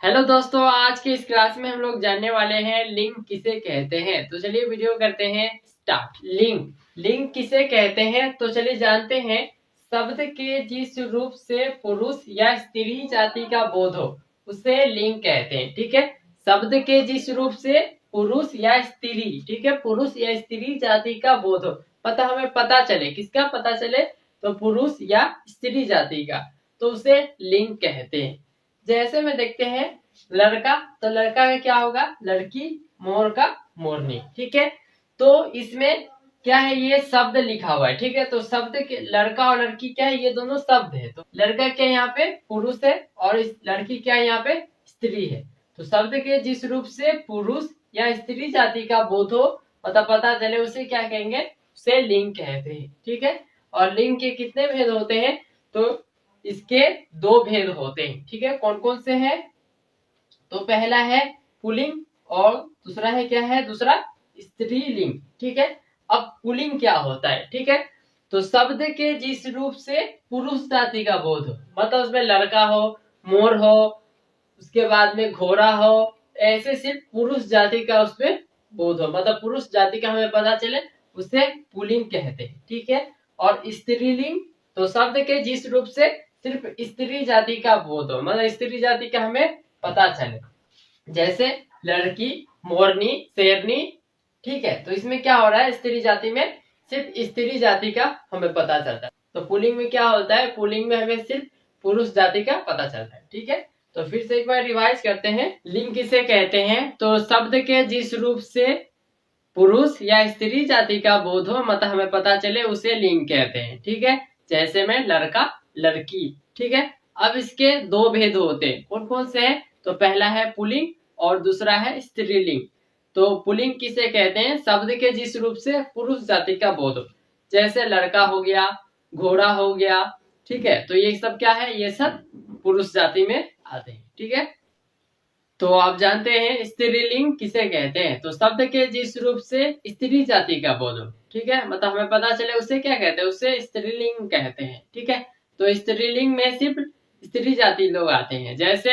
Hello दोस्तों, आज के इस क्लास में हम लोग जानने वाले हैं लिंग किसे कहते हैं। तो चलिए वीडियो करते हैं स्टार्ट। लिंग किसे कहते हैं तो चलिए जानते हैं। शब्द के जिस रूप से पुरुष या स्त्री जाति का बोध हो उसे लिंग कहते हैं। ठीक है, शब्द के जिस रूप से पुरुष या स्त्री, ठीक है, पुरुष या स्त्री जाति का बोध हो, हमें पता चले, किसका पता चले, तो पुरुष या स्त्री जाति का, तो उसे लिंग कहते हैं। जैसे में देखते हैं लड़का, तो लड़का का क्या होगा, लड़की, मोर का मोरनी। ठीक है, तो इसमें क्या है, ये शब्द लिखा हुआ है। ठीक है, तो शब्द के लड़का और लड़की क्या है, ये दोनों शब्द है। तो लड़का क्या यहाँ पे पुरुष है और इस लड़की क्या यहाँ पे स्त्री है। तो शब्द के जिस रूप से पुरुष या स्त्री जाति का बोध हो, पता चले, उसे क्या कहेंगे, उसे लिंग कहते हैं। ठीक है, और लिंग के कितने भेद होते हैं, तो इसके दो भेद होते हैं। ठीक है, कौन कौन से हैं, तो पहला है पुल्लिंग और दूसरा है क्या है, दूसरा स्त्रीलिंग। ठीक है, अब पुल्लिंग क्या होता है, ठीक है, तो शब्द के जिस रूप से पुरुष जाति का बोध हो, मतलब उसमें लड़का हो, मोर हो, उसके बाद में घोड़ा हो, ऐसे सिर्फ पुरुष जाति का उसमें बोध हो, मतलब पुरुष जाति का हमें पता चले, उसे पुल्लिंग कहते हैं। ठीक है, और स्त्रीलिंग तो शब्द के जिस रूप से सिर्फ स्त्री जाति का बोध हो, मतलब स्त्री जाति का हमें पता चले, जैसे लड़की, मोरनी, शेरनी। ठीक है, तो इसमें क्या हो रहा है, स्त्री जाति में सिर्फ स्त्री जाति का हमें पता चलता है। तो पुल्लिंग में क्या होता है, पुल्लिंग में हमें सिर्फ पुरुष जाति का पता चलता है। ठीक है, तो फिर से एक बार रिवाइज करते हैं। लिंग किसे कहते हैं, तो शब्द के जिस रूप से पुरुष या स्त्री जाति का बोध हो, मतलब हमें पता चले, उसे लिंग कहते हैं। ठीक है, जैसे में लड़का, लड़की। ठीक है, अब इसके दो भेद होते हैं, कौन कौन से हैं, तो पहला है पुल्लिंग और दूसरा है स्त्रीलिंग। तो पुल्लिंग किसे कहते हैं, शब्द के जिस रूप से पुरुष जाति का बोध हो, जैसे लड़का हो गया, घोड़ा हो गया। ठीक है, तो ये सब क्या है, ये सब पुरुष जाति में आते हैं। ठीक है, तो आप जानते हैं स्त्रीलिंग किसे कहते हैं, तो शब्द के जिस रूप से स्त्री जाति का बोध हो, ठीक है, मतलब हमें पता चले, उसे क्या कहते हैं, उसे स्त्रीलिंग कहते हैं। ठीक है, तो स्त्रीलिंग में सिर्फ स्त्री जाति लोग आते हैं, जैसे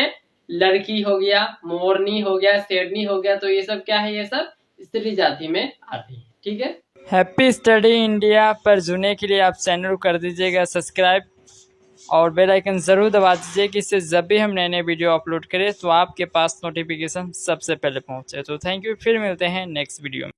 लड़की हो गया, मोरनी हो गया, शेरनी हो गया, तो ये सब क्या है, ये सब स्त्री जाति में आते हैं। ठीक है, हैप्पी स्टडी इंडिया पर जुड़ने के लिए आप चैनल को कर दीजिएगा सब्सक्राइब और बेल आइकन ज़रूर दबा दीजिए कि इससे जब भी हम नए नए वीडियो अपलोड करें तो आपके पास नोटिफिकेशन सबसे पहले पहुंचे। तो थैंक यू, फिर मिलते हैं नेक्स्ट वीडियो में।